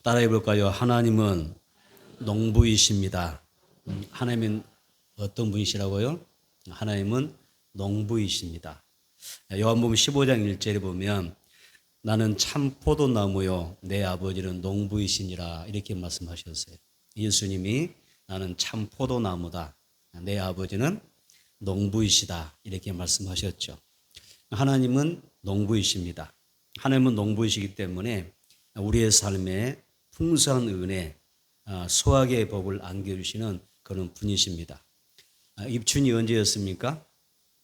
따라해 볼까요? 하나님은 농부이십니다. 하나님은 어떤 분이시라고요? 하나님은 농부이십니다. 요한복음 15장 1절에 보면 나는 참 포도나무요 내 아버지는 농부이시니라 이렇게 말씀하셨어요. 예수님이 나는 참 포도나무다. 내 아버지는 농부이시다. 이렇게 말씀하셨죠. 하나님은 농부이십니다. 하나님은 농부이시기 때문에 우리의 삶에 풍성한 은혜, 수확의 법을 안겨주시는 그런 분이십니다. 입춘이 언제였습니까?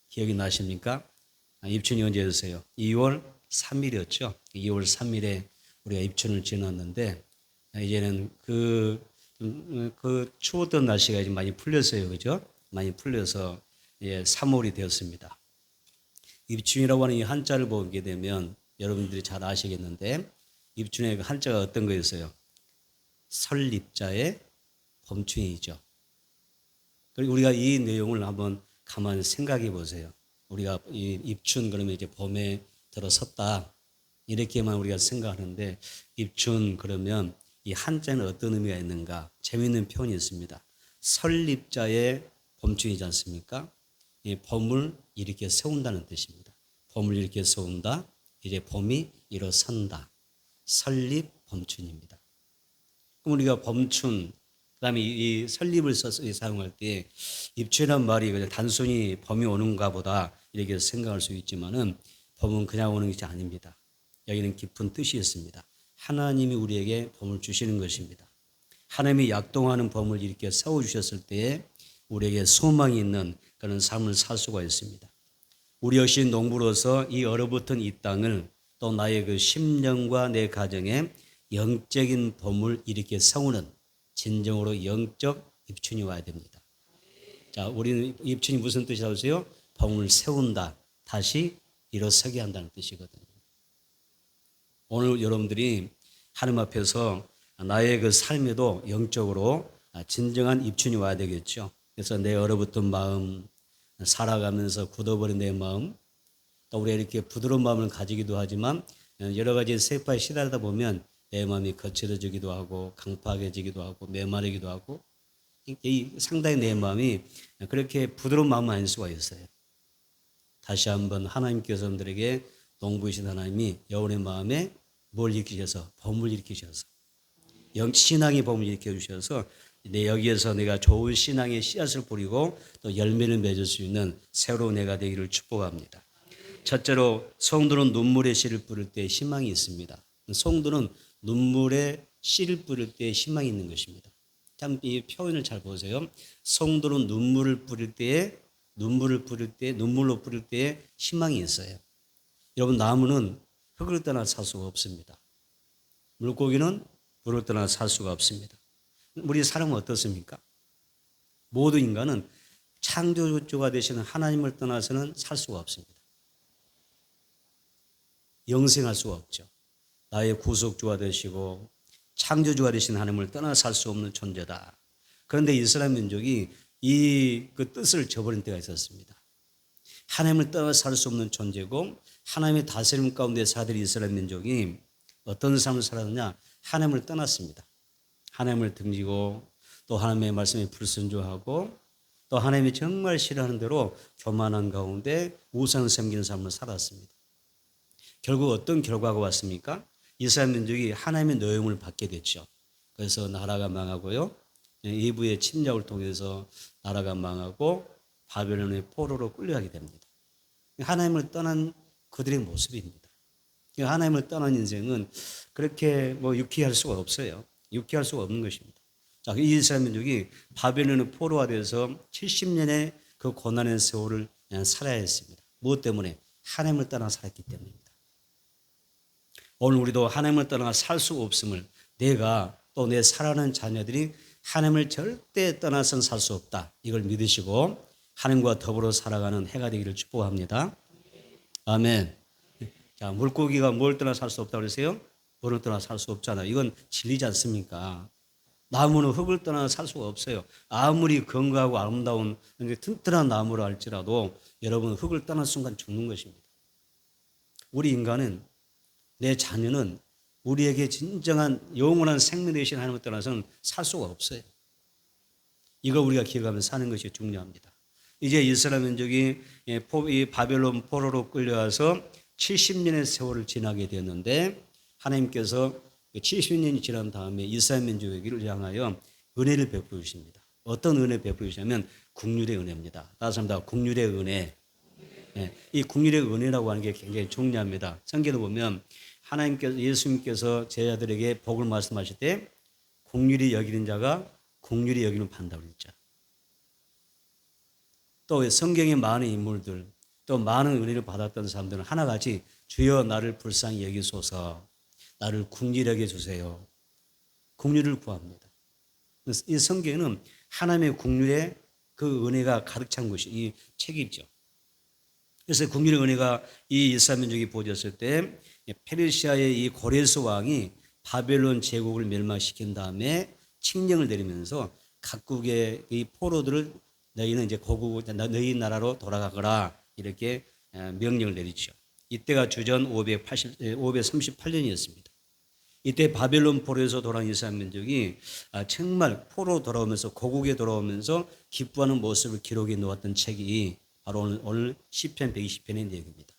기억이 나십니까? 입춘이 언제였어요? 2월 3일이었죠. 2월 3일에 우리가 입춘을 지났는데 이제는 그 추웠던 날씨가 이제 많이 풀렸어요. 그죠? 많이 풀려서 3월이 되었습니다. 입춘이라고 하는 이 한자를 보게 되면 여러분들이 잘 아시겠는데 입춘의 한자가 어떤 거였어요? 설립자의 범춘이죠. 그리고 우리가 이 내용을 한번 가만히 생각해 보세요. 우리가 이 입춘 그러면 이제 봄에 들어섰다 이렇게만 우리가 생각하는데 입춘 그러면 이 한자는 어떤 의미가 있는가? 재미있는 표현이 있습니다. 설립자의 범춘이지 않습니까? 이 봄을 이렇게 세운다는 뜻입니다. 봄을 이렇게 세운다. 이제 봄이 일어선다. 설립 범춘입니다. 그럼 우리가 범춘 그다음에 이 설립을 써서 사용할 때 입춘이란 말이 그냥 단순히 봄이 오는가 보다 이렇게 생각할 수 있지만은 봄은 그냥 오는 것이 아닙니다. 여기는 깊은 뜻이 있습니다. 하나님이 우리에게 봄을 주시는 것입니다. 하나님이 약동하는 봄을 이렇게 세워주셨을 때에 우리에게 소망이 있는 그런 삶을 살 수가 있습니다. 우리 역시 농부로서 이 얼어붙은 이 땅을 또 나의 그 심령과 내 가정에 영적인 봄을 이렇게 세우는 진정으로 영적 입춘이 와야 됩니다. 자, 우리는 입춘이 무슨 뜻이라고 하세요? 봄을 세운다. 다시 일어서게 한다는 뜻이거든요. 오늘 여러분들이 하나님 앞에서 나의 그 삶에도 영적으로 진정한 입춘이 와야 되겠죠. 그래서 내 얼어붙은 마음, 살아가면서 굳어버린 내 마음, 또 우리가 이렇게 부드러운 마음을 가지기도 하지만 여러 가지 세파에 시달리다 보면 내 마음이 거칠어지기도 하고 강팍해지기도 하고 메마르기도 하고 상당히 내 마음이 그렇게 부드러운 마음은 아닐 수가 있어요. 다시 한번 하나님께서 여러분들에게 농부이신 하나님이 여러분의 마음에 뭘 일으키셔서 봄을 일으키셔서 신앙의 봄을 일으켜주셔서 여기에서 내가 좋은 신앙의 씨앗을 뿌리고 또 열매를 맺을 수 있는 새로운 해가 되기를 축복합니다. 첫째로 성도는 눈물의 씨를 뿌릴 때 희망이 있습니다. 성도는 눈물의 씨를 뿌릴 때 희망이 있는 것입니다. 참 이 표현을 잘 보세요. 성도는 눈물을 뿌릴 때에 눈물로 뿌릴 때에 희망이 있어요. 여러분 나무는 흙을 떠나 살 수가 없습니다. 물고기는 물을 떠나 살 수가 없습니다. 우리 사람은 어떻습니까? 모든 인간은 창조주가 되시는 하나님을 떠나서는 살 수가 없습니다. 영생할 수가 없죠. 나의 구속주가 되시고 창조주가 되신 하나님을 떠나 살 수 없는 존재다. 그런데 이스라엘 민족이 그 뜻을 저버린 때가 있었습니다. 하나님을 떠나 살 수 없는 존재고 하나님의 다스림 가운데 사들 이스라엘 민족이 어떤 삶을 살았느냐? 하나님을 떠났습니다. 하나님을 등지고 또 하나님의 말씀에 불순종하고 또 하나님이 정말 싫어하는 대로 교만한 가운데 우상을 섬기는 삶을 살았습니다. 결국 어떤 결과가 왔습니까? 이스라엘 민족이 하나님의 노용을 받게 됐죠. 그래서 나라가 망하고요. 이브의 침략을 통해서 나라가 망하고 바벨론의 포로로 끌려가게 됩니다. 하나님을 떠난 그들의 모습입니다. 하나님을 떠난 인생은 그렇게 유쾌할 수가 없어요. 유쾌할 수가 없는 것입니다. 자, 이스라엘 민족이 바벨론의 포로가 돼서 70년의 그 고난의 세월을 살아야 했습니다. 무엇 때문에? 하나님을 떠나 살았기 때문입니다. 오늘 우리도 하나님을 떠나 살 수 없음을 내가 또 내 사랑하는 자녀들이 하나님을 절대 떠나서는 살 수 없다. 이걸 믿으시고 하나님과 더불어 살아가는 해가 되기를 축복합니다. 아멘. 자, 물고기가 뭘 떠나 살 수 없다고 그러세요? 물을 떠나 살 수 없잖아요. 이건 진리지 않습니까? 나무는 흙을 떠나 살 수가 없어요. 아무리 건강하고 아름다운 튼튼한 나무라 할지라도 여러분 흙을 떠난 순간 죽는 것입니다. 우리 인간은 내 자녀는 우리에게 진정한 영원한 생명 되신 하나님을 떠나서는 살 수가 없어요. 이걸 우리가 기억하면서 사는 것이 중요합니다. 이제 이스라엘 민족이 이 바벨론 포로로 끌려와서 70년의 세월을 지나게 되었는데 하나님께서 70년이 지난 다음에 이스라엘 민족에게를 향하여 은혜를 베풀어 주십니다. 어떤 은혜 베풀어 주시냐면 국률의 은혜입니다. 다시 한번 국률의 은혜. 이 국률의 은혜라고 하는 게 굉장히 중요합니다. 성경을 보면 하나님께서 예수님께서 제자들에게 복을 말씀하실 때 국률이 여기는 자가 국률이 여기는 판다고 그랬죠. 또 성경의 많은 인물들 또 많은 은혜를 받았던 사람들은 하나같이 주여 나를 불쌍히 여기소서 나를 국률히 여겨주세요. 국률을 구합니다. 이 성경에는 하나님의 국률의 그 은혜가 가득 찬 것이 이 책이죠. 그래서 국률의 은혜가 이 이스라엘 민족이 보여졌을 때 페르시아의 이 고레스 왕이 바벨론 제국을 멸망시킨 다음에 칙령을 내리면서 각국의 이 포로들을 너희는 이제 너희 나라로 돌아가거라 이렇게 명령을 내리죠. 이때가 주전 538년이었습니다. 이때 바벨론 포로에서 돌아온 이스라엘 민족이 정말 포로 돌아오면서 고국에 돌아오면서 기뻐하는 모습을 기록해 놓았던 책이 바로 오늘 시편 120편의 내용입니다.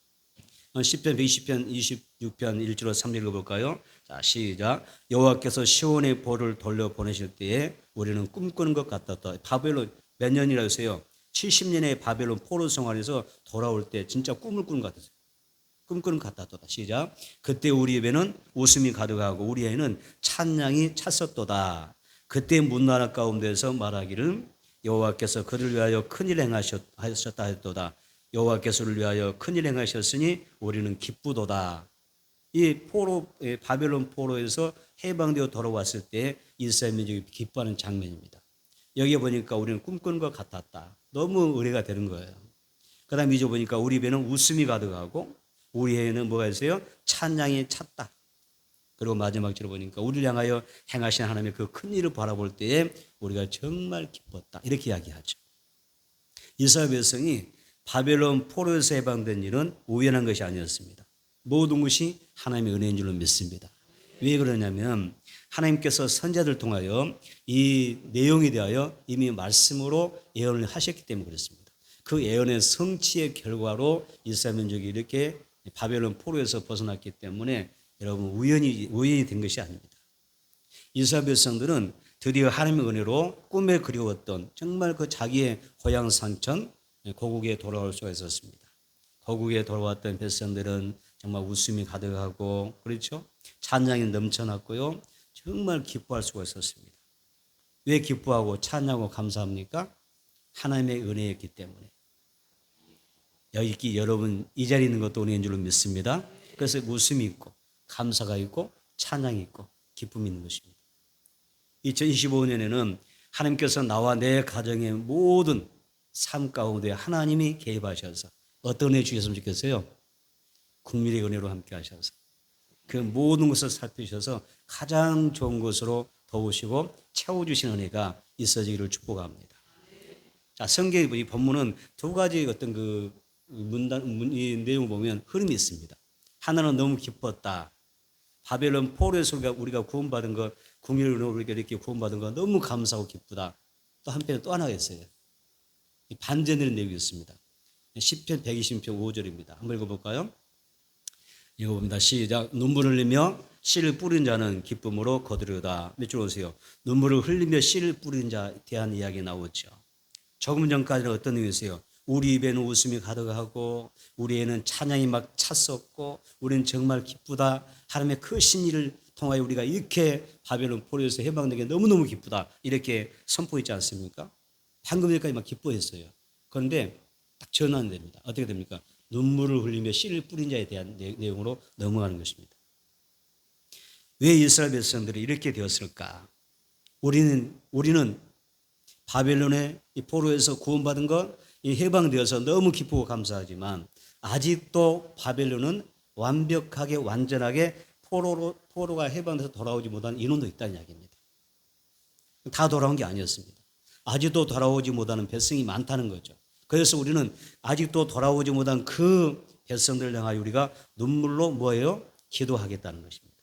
시편 120편 26편 1절로 3절 읽어볼까요? 자, 시작. 여호와께서 시온의 볼을 돌려보내실 때에 우리는 꿈꾸는 것 같았다. 바벨론 몇 년이라 하세요? 70년의 바벨론 포로 생활에서 돌아올 때 진짜 꿈을 꾸는 것 같았어요. 꿈꾸는 것 같았다. 시작. 그때 우리 입에는 웃음이 가득하고 우리 애는 찬양이 찼었도다. 그때 문나라 가운데서 말하기를 여호와께서 그를 위하여 큰일 행하셨다 했도다. 여호와께서를 위하여 큰일 행하셨으니 우리는 기쁘도다. 이 바벨론 포로에서 해방되어 돌아왔을 때 이스라엘 민족이 기뻐하는 장면입니다. 여기 보니까 우리는 꿈꾸는 것 같았다. 너무 의뢰가 되는 거예요. 그 다음 이제 보니까 우리 배는 웃음이 가득하고 우리 애는 뭐가 있어요? 찬양이 찼다. 그리고 마지막 절을 보니까 우리를 향하여 행하신 하나님의 그 큰 일을 바라볼 때에 우리가 정말 기뻤다. 이렇게 이야기하죠. 이스라엘 백성이 바벨론 포로에서 해방된 일은 우연한 것이 아니었습니다. 모든 것이 하나님의 은혜인 줄로 믿습니다. 왜 그러냐면 하나님께서 선지자들 통하여 이 내용에 대하여 이미 말씀으로 예언을 하셨기 때문에 그렇습니다. 그 예언의 성취의 결과로 이스라엘 민족이 이렇게 바벨론 포로에서 벗어났기 때문에 여러분 우연이 된 것이 아닙니다. 이스라엘 백성들은 드디어 하나님의 은혜로 꿈에 그리웠던 정말 그 자기의 고향 산천 고국에 돌아올 수가 있었습니다. 고국에 돌아왔던 백성들은 정말 웃음이 가득하고 그렇죠? 찬양이 넘쳐났고요. 정말 기뻐할 수가 있었습니다. 왜 기뻐하고 찬양하고 감사합니까? 하나님의 은혜였기 때문에. 여기 여러분 이 자리에 있는 것도 은혜인 줄로 믿습니다. 그래서 웃음이 있고 감사가 있고 찬양이 있고 기쁨이 있는 것입니다. 2025년에는 하나님께서 나와 내 가정의 모든 삶 가운데 하나님이 개입하셔서 어떤 은혜 주셨으면 좋겠어요? 국민의 은혜로 함께 하셔서 그 모든 것을 살피셔서 가장 좋은 것으로 도우시고 채워주신 은혜가 있어지기를 축복합니다. 자, 성경의 이 본문은 두 가지 어떤 이 내용을 보면 흐름이 있습니다. 하나는 너무 기뻤다. 바벨론 포로에서 우리가 구원받은 것, 국민의 은혜로 우리가 이렇게 구원받은 것 너무 감사하고 기쁘다. 또 한편에 또 하나가 있어요. 반전의 내용이 있습니다. 시편 120편 5절입니다. 한번 읽어볼까요? 읽어봅니다. 시작. 눈물을 흘리며 씨를 뿌린 자는 기쁨으로 거두려다. 몇 줄 오세요? 눈물을 흘리며 씨를 뿌린 자에 대한 이야기 나오죠. 조금 전까지는 어떤 의미였어요? 우리 입에는 웃음이 가득하고 우리에는 찬양이 막 찼었고 우리는 정말 기쁘다. 하나님의 크신 일을 통하여 우리가 이렇게 바벨론 포로에서 해방되게 너무너무 기쁘다. 이렇게 선포했지 않습니까? 방금 전까지 막 기뻐했어요. 그런데 딱 전환됩니다. 어떻게 됩니까? 눈물을 흘리며 씨를 뿌린 자에 대한 내용으로 넘어가는 것입니다. 왜 이스라엘 백성들이 이렇게 되었을까? 우리는 바벨론의 이 포로에서 구원받은 것, 이 해방되어서 너무 기쁘고 감사하지만 아직도 바벨론은 완벽하게 완전하게 포로가 해방돼서 돌아오지 못한 인원도 있다는 이야기입니다. 다 돌아온 게 아니었습니다. 아직도 돌아오지 못하는 백성이 많다는 거죠. 그래서 우리는 아직도 돌아오지 못한 그 백성들을 향하여 우리가 눈물로 뭐예요? 기도하겠다는 것입니다.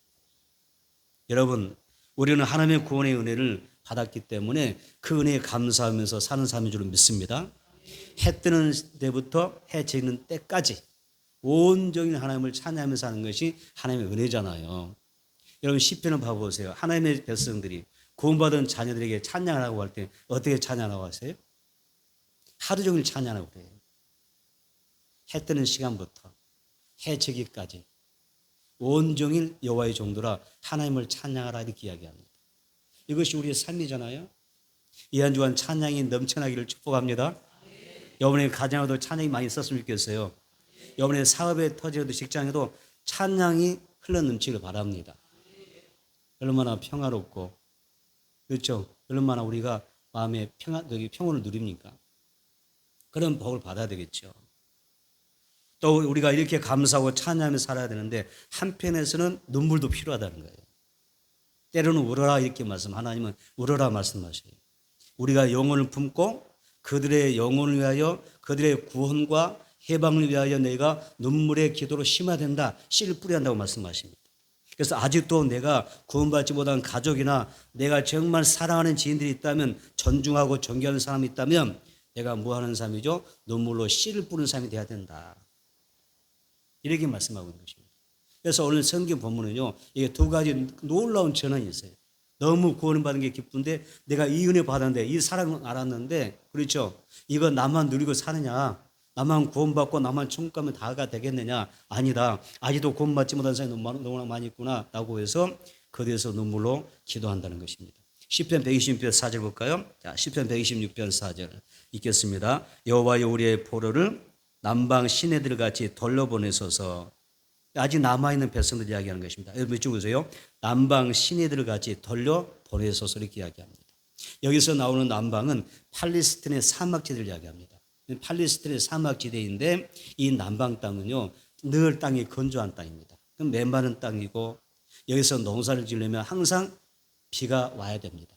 여러분, 우리는 하나님의 구원의 은혜를 받았기 때문에 그 은혜에 감사하면서 사는 삶인 줄 믿습니다. 해 뜨는 때부터 해 지는 때까지 온종일 하나님을 찬양하면서 사는 것이 하나님의 은혜잖아요. 여러분 시편을 봐보세요. 하나님의 백성들이 구원받은 자녀들에게 찬양하라고 할 때 어떻게 찬양하라고 하세요? 하루 종일 찬양하라고 그래요. 해 뜨는 시간부터 해 지기까지 온종일 여호와의 종들아 하나님을 찬양하라 이렇게 이야기합니다. 이것이 우리의 삶이잖아요. 이 한 주간 찬양이 넘쳐나기를 축복합니다. 여러분의 가정에도 찬양이 많이 있었으면 좋겠어요. 여러분의 사업에 터지어도 직장에도 찬양이 흘러넘치길 바랍니다. 얼마나 평화롭고 그렇죠. 얼마나 우리가 마음에 평온을 누립니까? 그런 복을 받아야 되겠죠. 또 우리가 이렇게 감사하고 찬양하며 살아야 되는데 한편에서는 눈물도 필요하다는 거예요. 때로는 울어라 이렇게 하나님은 울어라 말씀하셔요. 우리가 영혼을 품고 그들의 영혼을 위하여 그들의 구원과 해방을 위하여 내가 눈물의 기도로 심어야 된다. 씨를 뿌려야 한다고 말씀하십니다. 그래서 아직도 내가 구원받지 못한 가족이나 내가 정말 사랑하는 지인들이 있다면 존중하고 존경하는 사람이 있다면 내가 뭐 하는 삶이죠? 눈물로 씨를 뿌리는 삶이 돼야 된다. 이렇게 말씀하고 있는 것입니다. 그래서 오늘 성경 본문은요. 이게 두 가지 놀라운 전환이 있어요. 너무 구원을 받은 게 기쁜데 내가 이 은혜 받았는데 이 사랑을 알았는데 그렇죠. 이거 나만 누리고 사느냐. 나만 구원받고 나만 천국 가면 다가 되겠느냐. 아니다. 아직도 구원받지 못한 사람이 너무나 많이 있구나 라고 해서 그대에서 눈물로 기도한다는 것입니다. 시편 126편 4절 볼까요? 자, 시편 126편 4절 읽겠습니다. 여호와여 우리의 포로를 남방 시내들 같이 돌려보내소서. 아직 남아있는 백성들 이야기하는 것입니다. 여러분 이쪽 보세요. 남방 시내들 같이 돌려보내소서 이렇게 이야기합니다. 여기서 나오는 남방은 팔레스틴의 사막지대를 이야기합니다. 팔레스틴의 사막지대인데 이 남방 땅은요. 늘 땅이 건조한 땅입니다. 그럼 메마른 땅이고 여기서 농사를 지으려면 항상 비가 와야 됩니다.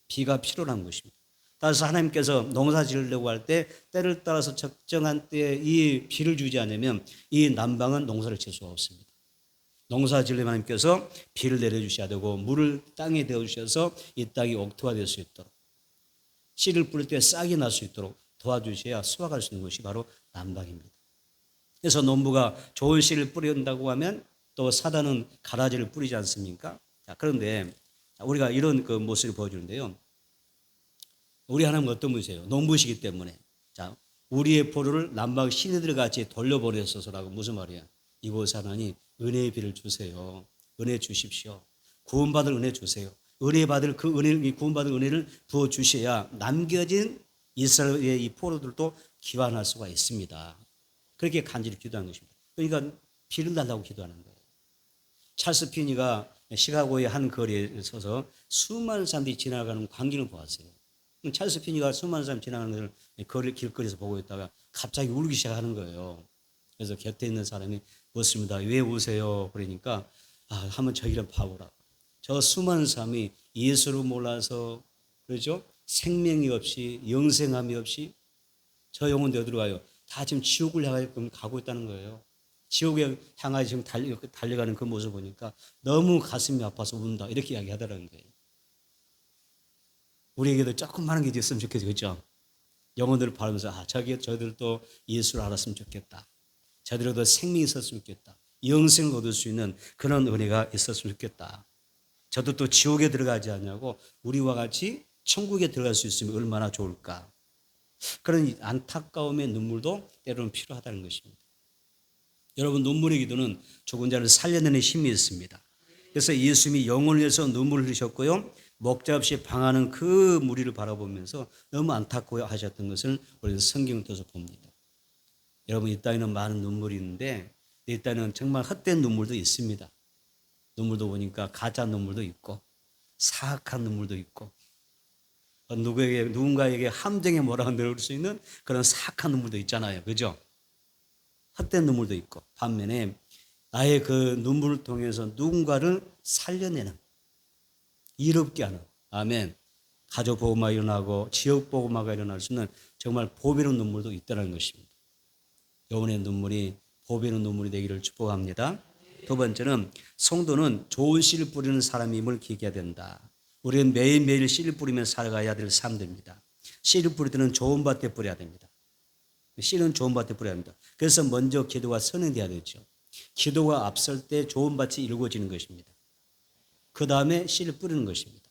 비가 필요한 것입니다. 따라서 하나님께서 농사 지으려고 할 때 때를 따라서 적정한 때에 이 비를 주지 않으면 이 남방은 농사를 지을 수가 없습니다. 농사 지으려면 하나님께서 비를 내려주셔야 되고 물을 땅에 대어주셔서 이 땅이 옥토가 될 수 있도록 씨를 뿌릴 때 싹이 날 수 있도록 도와주셔야 수확할 수 있는 것이 바로 남방입니다. 그래서 농부가 좋은 씨를 뿌린다고 하면 또 사단은 가라지를 뿌리지 않습니까? 자, 그런데 우리가 이런 그 모습을 보여주는데요. 우리 하나님은 어떤 분이세요? 농부시기 때문에. 자, 우리의 포로를 남방 시내들 같이 돌려보내소서라고 무슨 말이야? 이곳 하나님 은혜의 비를 주세요. 은혜 주십시오. 구원받을 은혜 주세요. 은혜 받을 그 은혜, 구원받을 은혜를 부어 주셔야 남겨진 이스라엘의 이 포로들도 기환할 수가 있습니다. 그렇게 간절히 기도한 것입니다. 그러니까 비를 달라고 기도하는 거예요. 찰스 피니가 시카고의 한 거리에 서서 수많은 사람들이 지나가는 광경을 보았어요. 찰스 피니가 수많은 사람이 지나가는 것을 길거리에서 보고 있다가 갑자기 울기 시작하는 거예요. 그래서 곁에 있는 사람이 묻습니다. 왜 우세요? 그러니까 한번 저희를 봐보라. 저 수많은 사람이 예수를 몰라서 그렇죠? 생명이 없이 영생함이 없이 저 영혼도 어디로 가요? 다 지금 지옥을 향하여 가고 있다는 거예요. 지옥에 향하여 지금 달려가는 그 모습을 보니까 너무 가슴이 아파서 운다. 이렇게 이야기하더라는 거예요. 우리에게도 조금만 게 있으면 좋겠죠. 그렇죠? 영혼들을 바라면서 저들도 예수를 알았으면 좋겠다. 저들도 생명이 있었으면 좋겠다. 영생을 얻을 수 있는 그런 은혜가 있었으면 좋겠다. 저도 또 지옥에 들어가지 않냐고 우리와 같이 천국에 들어갈 수 있으면 얼마나 좋을까. 그런 안타까움의 눈물도 때로는 필요하다는 것입니다. 여러분 눈물의 기도는 죽은 자를 살려내는 힘이 있습니다. 그래서 예수님이 영혼을 위해서 눈물을 흘리셨고요. 목자 없이 방하는 그 무리를 바라보면서 너무 안타까워 하셨던 것을 우리는 성경을 통해서 봅니다. 여러분 이 땅에는 많은 눈물이 있는데 이 땅에는 정말 헛된 눈물도 있습니다. 눈물도 보니까 가짜 눈물도 있고 사악한 눈물도 있고 누군가에게 함정에 몰아넣을 수 있는 그런 사악한 눈물도 있잖아요. 그죠? 헛된 눈물도 있고 반면에 나의 그 눈물을 통해서 누군가를 살려내는 이롭게 하는 아멘. 가족 보호마가 일어나고 지역 보호마가 일어날 수 있는 정말 보배로운 눈물도 있다는 것입니다. 영혼의 눈물이 보배로운 눈물이 되기를 축복합니다. 두 번째는 성도는 좋은 씨를 뿌리는 사람임을 기억해야 된다. 우리는 매일매일 씨를 뿌리며 살아가야 될 사람들입니다. 씨를 뿌릴 때는 좋은 밭에 뿌려야 됩니다. 씨는 좋은 밭에 뿌려야 합니다. 그래서 먼저 기도가 선행돼야 되죠. 기도가 앞설 때 좋은 밭이 일궈지는 것입니다. 그 다음에 씨를 뿌리는 것입니다.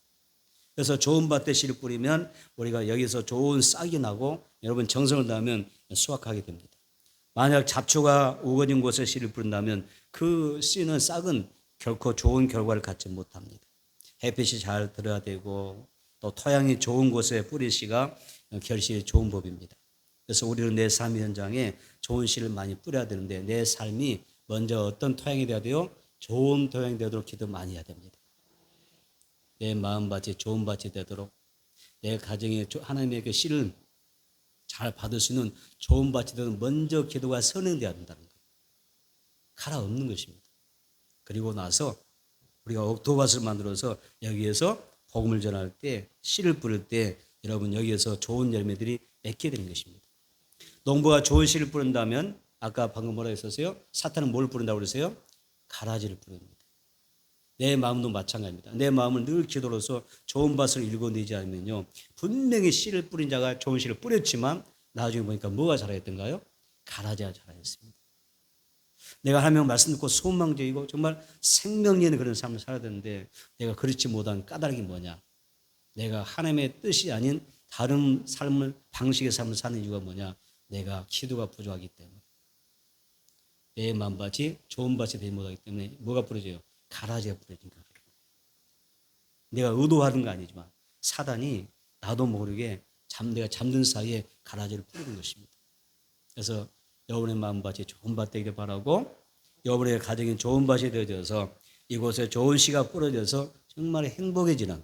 그래서 좋은 밭에 씨를 뿌리면 우리가 여기서 좋은 싹이 나고 여러분 정성을 다하면 수확하게 됩니다. 만약 잡초가 우거진 곳에 씨를 뿌린다면 그 씨는 싹은 결코 좋은 결과를 갖지 못합니다. 햇빛이 잘 들어야 되고 또 토양이 좋은 곳에 뿌릴 씨가 결실이 좋은 법입니다. 그래서 우리는 내 삶 현장에 좋은 씨를 많이 뿌려야 되는데 내 삶이 먼저 어떤 토양이 되어야 돼요? 좋은 토양이 되도록 기도 많이 해야 됩니다. 내 마음밭이 좋은 밭이 되도록 내 가정에 하나님의 그 씨를 잘 받을 수 있는 좋은 밭이 되도록 먼저 기도가 선행되어야 된다는 거예요. 갈아엎는 것입니다. 그리고 나서 우리가 옥토밭을 만들어서 여기에서 복음을 전할 때 씨를 뿌릴 때 여러분 여기에서 좋은 열매들이 맺게 되는 것입니다. 농부가 좋은 씨를 뿌린다면 아까 방금 뭐라고 했었어요? 사탄은 뭘 뿌린다고 그랬어요? 가라지를 뿌립니다. 내 마음도 마찬가지입니다. 내 마음을 늘 기도로서 좋은 밭을 일궈내지 않으면요. 분명히 씨를 뿌린 자가 좋은 씨를 뿌렸지만 나중에 보니까 뭐가 자라했던가요? 가라지가 자라했습니다. 내가 하나님 말씀 듣고 소망적이고 정말 생명력 있는 그런 삶을 살아야 되는데 내가 그렇지 못한 까닭이 뭐냐? 내가 하나님의 뜻이 아닌 다른 삶을 방식의 삶을 사는 이유가 뭐냐? 내가 기도가 부족하기 때문에 내 마음밭이 좋은 밭이 되지 못하기 때문에 뭐가 부러져요? 가라지가 부러진 거예요. 내가 의도하는 거 아니지만 사단이 나도 모르게 내가 잠든 사이에 가라지를 뿌리는 것입니다. 그래서 여러분의 마음밭이 좋은 밭 되기를 바라고 여러분의 가정이 좋은 밭이 되어져서 이곳에 좋은 씨가 뿌려져서 정말 행복해지는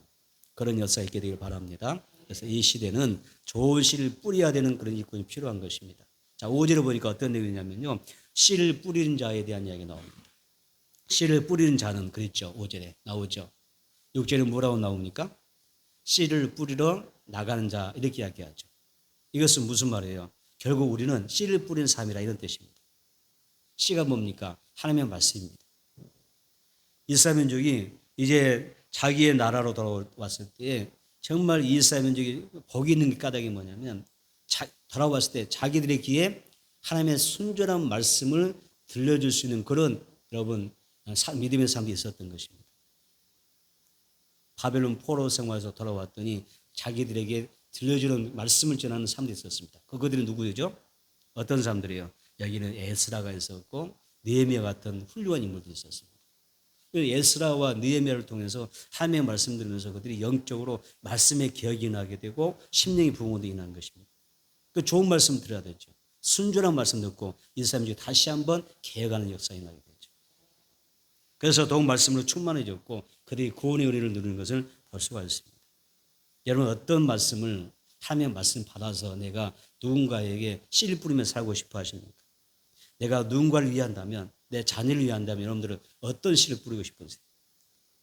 그런 역사가 있게 되길 바랍니다. 그래서 이 시대는 좋은 씨를 뿌려야 되는 그런 일꾼이 필요한 것입니다. 자, 5절을 보니까 어떤 내용이냐면요. 씨를 뿌리는 자에 대한 이야기 나옵니다. 씨를 뿌리는 자는 그랬죠. 5절에 나오죠. 6절에 뭐라고 나옵니까? 씨를 뿌리러 나가는 자 이렇게 이야기하죠. 이것은 무슨 말이에요? 결국 우리는 씨를 뿌리는 삶이라 이런 뜻입니다. 씨가 뭡니까? 하나님의 말씀입니다. 이스라엘 민족이 이제 자기의 나라로 돌아왔을 때 정말 이스라엘 민족이 복이 있는 까닭이 뭐냐면 돌아왔을 때 자기들의 귀에 하나님의 순전한 말씀을 들려줄 수 있는 그런 여러분 믿음의 삶이 있었던 것입니다. 바벨론 포로 생활에서 돌아왔더니 자기들에게 들려주는 말씀을 전하는 사람들이 있었습니다. 그들이 누구죠? 어떤 사람들이에요? 여기는 에스라가 있었고 느헤미야 같은 훌륭한 인물들이 있었습니다. 에스라와 느헤미야를 통해서 하나님의 말씀 들으면서 그들이 영적으로 말씀에 기억이 나게 되고 심령이 부흥되게 난 것입니다. 그 좋은 말씀 들어야 되죠. 순전한 말씀 듣고 이스라엘이 다시 한번 개혁하는 역사가 나게 되죠. 그래서 더욱 말씀으로 충만해졌고 그들이 구원의 은혜를 누리는 것을 볼 수가 있습니다. 여러분 어떤 말씀을 하나님의 말씀 받아서 내가 누군가에게 씨를 뿌리며 살고 싶어 하십니까? 내가 누군가를 위한다면 내 자녀를 위한다면 여러분들은 어떤 씨를 뿌리고 싶으세요?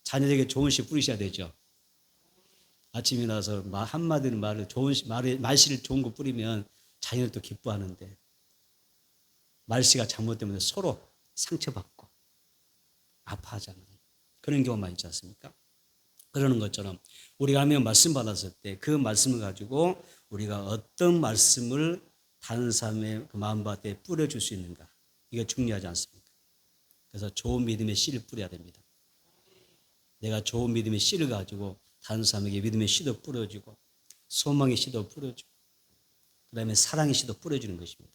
자녀에게 좋은 씨 뿌리셔야 되죠. 아침에 일어나서 한마디는 말씨를 좋은 거 뿌리면 자녀를 또 기뻐하는데 말씨가 잘못되면 서로 상처받고 아파하잖아요. 그런 경우가 있지 않습니까? 그러는 것처럼 우리가 하나님의 말씀 받았을 때 그 말씀을 가지고 우리가 어떤 말씀을 다른 사람의 그 마음밭에 뿌려줄 수 있는가 이게 중요하지 않습니까? 그래서 좋은 믿음의 씨를 뿌려야 됩니다. 내가 좋은 믿음의 씨를 가지고 다른 사람에게 믿음의 씨도 뿌려주고 소망의 씨도 뿌려주고 그 다음에 사랑의 씨도 뿌려주는 것입니다.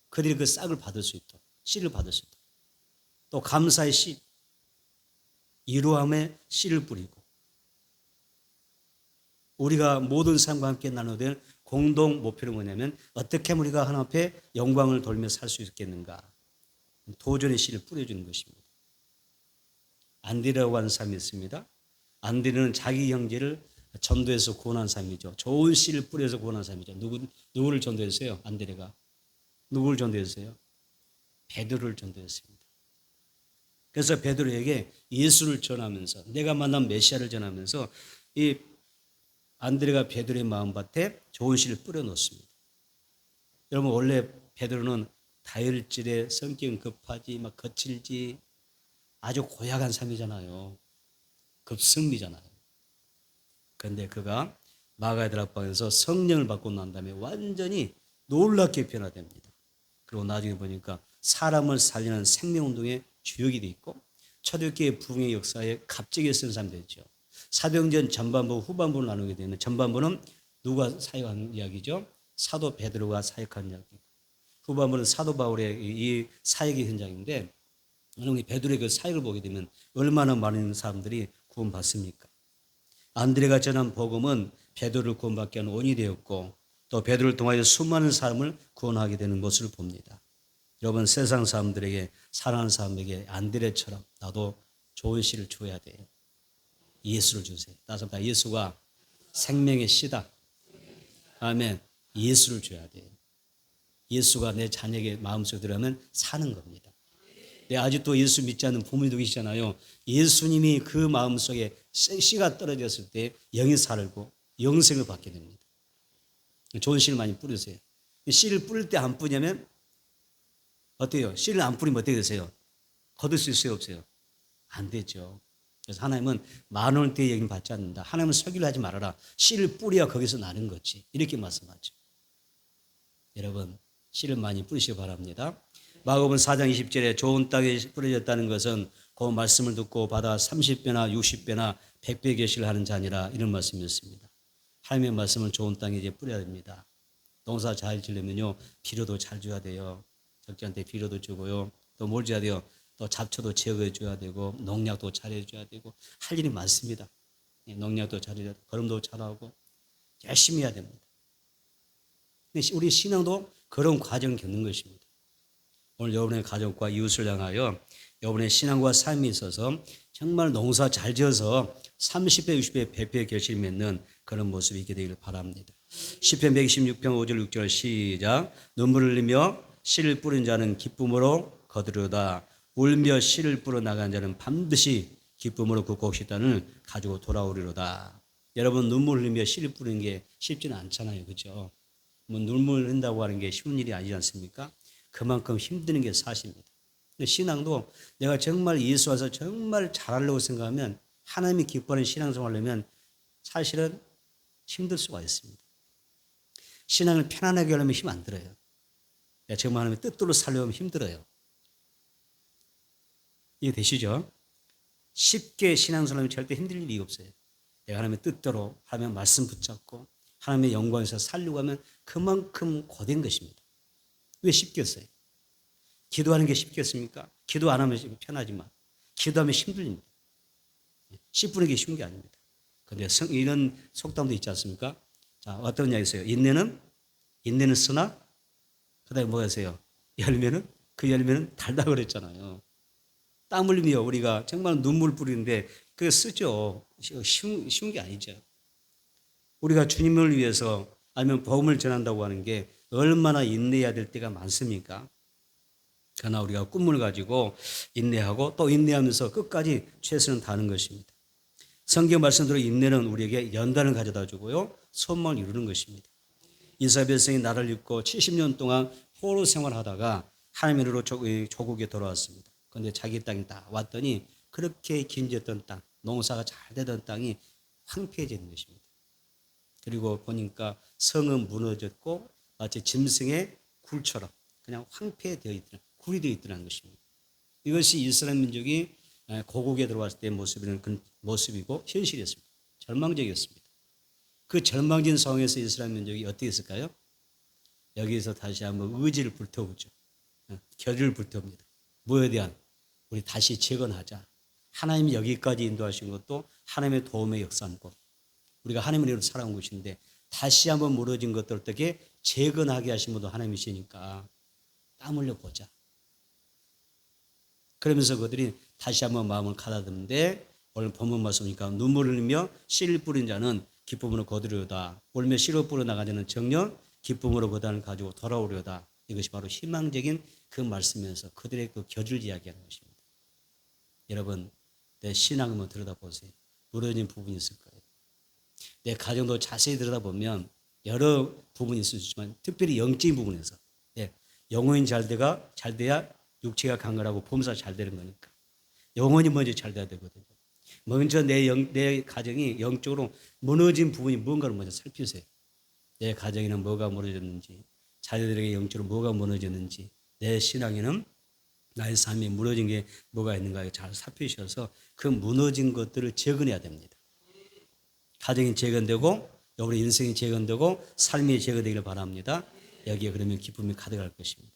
그들이 그 싹을 받을 수 있도록 씨를 받을 수 있도록 또 감사의 씨 이루함의 씨를 뿌리고 우리가 모든 삶과 함께 나눠야 될 공동 목표는 뭐냐면 어떻게 우리가 하나님 앞에 영광을 돌며 살 수 있겠는가 도전의 씨를 뿌려주는 것입니다. 안드레라고 하는 사람이 있습니다. 안드레는 자기 형제를 전도해서 구원한 사람이죠. 좋은 씨를 뿌려서 구원한 사람이죠. 누구를 전도했어요? 안드레가. 누구를 전도했어요? 베드로를 전도했습니다. 그래서 베드로에게 예수를 전하면서 내가 만난 메시아를 전하면서 이 안드레가 베드로의 마음밭에 좋은 씨를 뿌려 놓습니다. 여러분 원래 베드로는 다혈질에 성격은 급하지 막 거칠지 아주 고약한 삶이잖아요. 급성미잖아요. 그런데 그가 마가다락방에서 성령을 받고 난 다음에 완전히 놀랍게 변화됩니다. 그리고 나중에 보니까 사람을 살리는 생명운동의 주역이 돼 있고 초대교회 부흥의 역사에 갑자기 쓰는 사람이 됐죠. 사도행전 전반부 후반부를 나누게 되면 전반부는 누가 사역한 이야기죠? 사도 베드로가 사역한 이야기. 후반부는 사도 바울의 이 사역의 현장인데 여러분이 베드로의 그 사역을 보게 되면 얼마나 많은 사람들이 구원받습니까? 안드레가 전한 복음은 베드로를 구원받게 하는 원인이 되었고 또 베드로를 통하여 수많은 사람을 구원하게 되는 모습을 봅니다. 여러분 세상 사람들에게 사랑하는 사람에게 안드레처럼 나도 좋은 씨를 줘야 돼요. 예수를 주세요. 다섯 번 예수가 생명의 씨다. 아멘. 예수를 줘야 돼요. 예수가 내 자녀에게 마음속에 들어가면 사는 겁니다. 아직도 예수 믿지 않는 부모님도 계시잖아요. 예수님이 그 마음속에 씨가 떨어졌을 때 영이 살고 영생을 받게 됩니다. 좋은 씨를 많이 뿌리세요. 씨를 뿌릴 때 안 뿌리냐면 어때요? 씨를 안 뿌리면 어떻게 되세요? 거둘 수 있어요? 없어요? 안 되죠. 그래서 하나님은 만원대의 영임 받지 않는다. 하나님은 서기를 하지 말아라. 씨를 뿌려야 거기서 나는 거지. 이렇게 말씀하죠. 여러분 씨를 많이 뿌리시기 바랍니다. 마가복음 4장 20절에 좋은 땅에 뿌려졌다는 것은 그 말씀을 듣고 받아 30배나 60배나 100배 계시를 하는 자니라 이런 말씀이었습니다. 하나님의 말씀을 좋은 땅에 이제 뿌려야 됩니다. 농사 잘 지려면요 비료도 잘 줘야 돼요. 적자한테 비료도 주고요. 또 뭘 줘야 돼요? 또 잡초도 제거해 줘야 되고 농약도 잘해 줘야 되고 할 일이 많습니다. 농약도 잘해야 되고 거름도 잘하고 열심히 해야 됩니다. 우리 신앙도 그런 과정을 겪는 것입니다. 오늘 여러분의 가족과 이웃을 향하여 여러분의 신앙과 삶이 있어서 정말 농사 잘 지어서 30배, 60배, 100배 결실을 맺는 그런 모습이 있게 되기를 바랍니다. 시편 126편 5절 6절 시작. 눈물을 흘리며 씨를 뿌린 자는 기쁨으로 거두려다. 울며 씨를 뿌려 나간 자는 반드시 기쁨으로 그 곡식단을 가지고 돌아오리로다. 여러분 눈물 흘리며 씨를 뿌리는 게 쉽지는 않잖아요. 그렇죠? 뭐 눈물 흘린다고 하는 게 쉬운 일이 아니지 않습니까? 그만큼 힘드는 게 사실입니다. 신앙도 내가 정말 예수 와서 정말 잘하려고 생각하면 하나님이 기뻐하는 신앙생활을 하려면 사실은 힘들 수가 있습니다. 신앙을 편안하게 하려면 힘 안 들어요. 내가 정말 하나님의 뜻대로 살려면 힘들어요. 이해 되시죠? 쉽게 신앙생활하면 절대 힘들 일이 없어요. 내가 하나님의 뜻대로 하나님의 말씀 붙잡고 하나님의 영광에서 살려고 하면 그만큼 고된 것입니다. 왜 쉽겠어요? 기도하는 게 쉽겠습니까? 기도 안 하면 편하지만 기도하면 힘들립니다. 씨 뿌리는 게 쉬운 게 아닙니다. 그런데 이런 속담도 있지 않습니까? 자, 어떤 이야기 있어요? 인내는 쓰나 그 다음에 뭐가 있어요? 그 열매는 달다 그랬잖아요. 땀 흘리며 우리가 정말 눈물 뿌리는데 그게 쓰죠. 쉬운 게 아니죠. 우리가 주님을 위해서 아니면 복음을 전한다고 하는 게 얼마나 인내해야 될 때가 많습니까? 그러나 우리가 꿈을 가지고 인내하고 또 인내하면서 끝까지 최선을 다하는 것입니다. 성경 말씀대로 인내는 우리에게 연단을 가져다 주고요. 소망을 이루는 것입니다. 이스라엘 백성이 나라를 잊고 70년 동안 포로 생활하다가 하나님의 은혜로 조국에 돌아왔습니다. 그런데 자기 땅에 딱 왔더니 그렇게 긴졌던 땅, 농사가 잘 되던 땅이 황폐해지는 것입니다. 그리고 보니까 성은 무너졌고 마치 짐승의 굴처럼 그냥 황폐되어 있더라, 굴이 되어 있더라는 것입니다. 이것이 이스라엘 민족이 고국에 들어왔을 때의 모습이고 현실이었습니다. 절망적이었습니다. 그 절망적인 상황에서 이스라엘 민족이 어떻게 했을까요? 여기서 다시 한번 의지를 불태우죠. 결의를 불태웁니다. 뭐에 대한? 우리 다시 재건하자. 하나님이 여기까지 인도하신 것도 하나님의 도움의 역사인 것. 우리가 하나님의 은혜로 살아온 것인데 다시 한번 무너진 것들 어떻게 재건하게 하신 분도 하나님이시니까 땀 흘려 보자. 그러면서 그들이 다시 한번 마음을 가다듬는데 오늘 본문 말씀이니까 눈물을 흘리며 씨를 뿌린 자는 기쁨으로 거두려다. 울며 씨를 뿌려 나간 자는 정녕 기쁨으로 거단을 가지고 돌아오려다. 이것이 바로 희망적인 그 말씀에서 그들의 그 결을 이야기하는 것입니다. 여러분 내 신앙을 한번 들여다보세요. 무너진 부분이 있을 거예요. 내 가정도 자세히 들여다보면 여러 부분이 있을 수 있지만 특별히 영적인 부분에서 영혼이 잘 돼야 육체가 강건하고 범사가 잘 되는 거니까 영혼이 먼저 잘 돼야 되거든요. 먼저 내 가정이 영적으로 무너진 부분이 무언가를 먼저 살피세요. 내 가정에는 뭐가 무너졌는지, 자녀들에게 영적으로 뭐가 무너졌는지, 내 신앙에는 나의 삶이 무너진 게 뭐가 있는가 잘 살피셔서 그 무너진 것들을 재건해야 됩니다. 가정이 재건되고 여러분의 인생이 재건되고 삶이 재건되기를 바랍니다. 여기에 그러면 기쁨이 가득할 것입니다.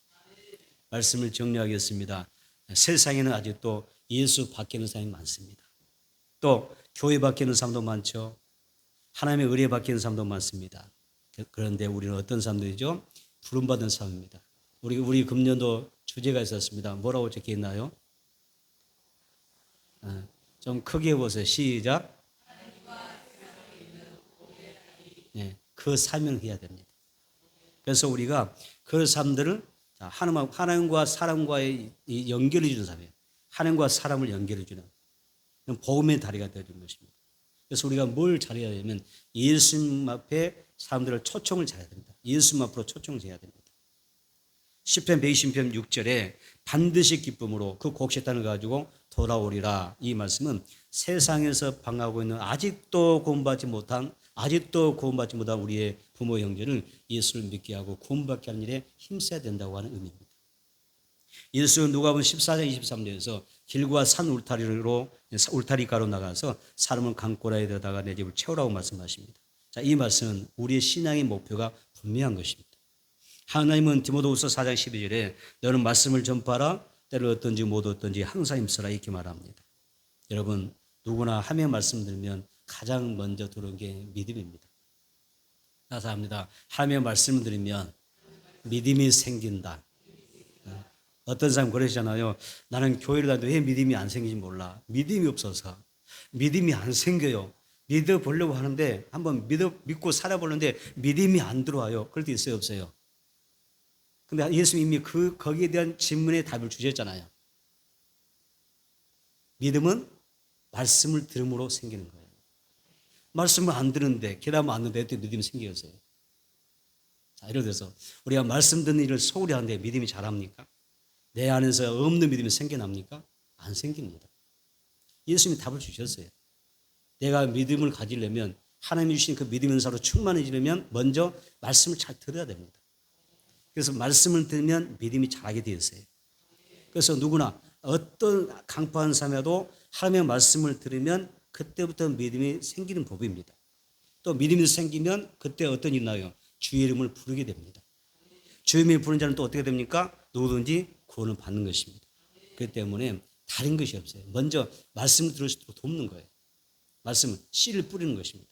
말씀을 정리하겠습니다. 세상에는 아직도 예수 밖에는 사람이 많습니다. 또 교회 밖에는 사람도 많죠. 하나님의 의뢰 밖에는 사람도 많습니다. 그런데 우리는 어떤 사람들이죠? 부름받은 사람입니다. 우리 금년도 주제가 있었습니다. 뭐라고 적혀 있나요? 좀 크게 보세요. 시작. 네, 그 사명을 해야 됩니다. 그래서 우리가 그 사람들을 하나님과 사람과의 연결해 주는 사람이에요. 하나님과 사람을 연결해 주는 복음의 다리가 되어주는 것입니다. 그래서 우리가 뭘 잘해야 되냐면 예수님 앞에 사람들을 초청을 잘해야 됩니다. 예수님 앞으로 초청을 해야 됩니다. 시편 120편 6절에 반드시 기쁨으로 그 곡식단을 가지고 돌아오리라. 이 말씀은 세상에서 방하고 있는 아직도 구원받지 못한 우리의 부모 형제를 예수를 믿게 하고 구원받게 하는 일에 힘써야 된다고 하는 의미입니다. 예수는 누가복음 14장 23절에서 길과 산 울타리가로 나가서 사람을 강고라에 들다가 내 집을 채우라고 말씀하십니다. 자, 이 말씀은 우리의 신앙의 목표가 분명한 것입니다. 하나님은 디모데후서 4장 12절에 너는 말씀을 전파하라. 때를 얻든지 못 얻든지 항상 힘쓰라 이렇게 말합니다. 여러분 누구나 하나님의 말씀 들으면 가장 먼저 들어온 게 믿음입니다. 감사합니다. 하나님의 말씀을 들으면 믿음이 생긴다. 어떤 사람 그러시잖아요. 나는 교회를 다니는데 왜 믿음이 안 생기지 몰라. 믿음이 없어서 믿음이 안 생겨요. 믿어보려고 하는데 한번 믿고 살아보는데 믿음이 안 들어와요. 그럴 때 있어요 없어요? 근데 예수님이 거기에 대한 질문에 답을 주셨잖아요. 믿음은 말씀을 들음으로 생기는 거예요. 말씀을 안 듣는데 기도하면 안 듣는데 어떻게 믿음이 생기겠어요? 자, 예를 들어서 우리가 말씀 듣는 일을 소홀히 하는데 믿음이 잘합니까? 내 안에서 없는 믿음이 생겨납니까? 안 생깁니다. 예수님이 답을 주셨어요. 내가 믿음을 가지려면 하나님이 주신 그 믿음 은사로 충만해지려면 먼저 말씀을 잘 들어야 됩니다. 그래서 말씀을 들으면 믿음이 자라게 되어 있어요. 그래서 누구나 어떤 강팍한 삶에도 하나님의 말씀을 들으면 그때부터 믿음이 생기는 법입니다. 또 믿음이 생기면 그때 어떤 일이 나요? 주의 이름을 부르게 됩니다. 주의 이름을 부르는 자는 또 어떻게 됩니까? 누구든지 구원을 받는 것입니다. 그렇기 때문에 다른 것이 없어요. 먼저 말씀을 들을 수 있도록 돕는 거예요. 말씀은 씨를 뿌리는 것입니다.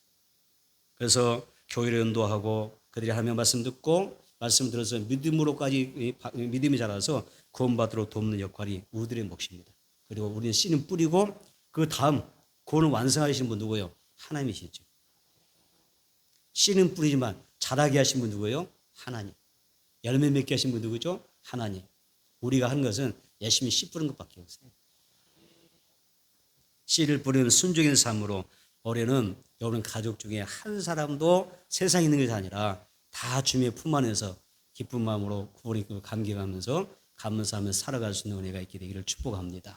그래서 교회를 연도하고 그들이 하나님의 말씀 듣고 말씀 들어서 믿음이 자라서 구원받도록 돕는 역할이 우리들의 몫입니다. 그리고 우리는 씨는 뿌리고 그 다음 구원을 완성하시는 분 누구예요? 하나님이시죠. 씨는 뿌리지만 자라게 하신 분 누구예요? 하나님. 열매 맺게 하신 분 누구죠? 하나님. 우리가 하는 것은 열심히 씨 뿌리는 것밖에 없어요. 씨를 뿌리는 순종의 삶으로 올해는 여러분 가족 중에 한 사람도 세상에 있는 것이 아니라 다 주님의 품 안에서 기쁜 마음으로 구원의 감격하면서 감사하며 살아갈 수 있는 은혜가 있게 되기를 축복합니다.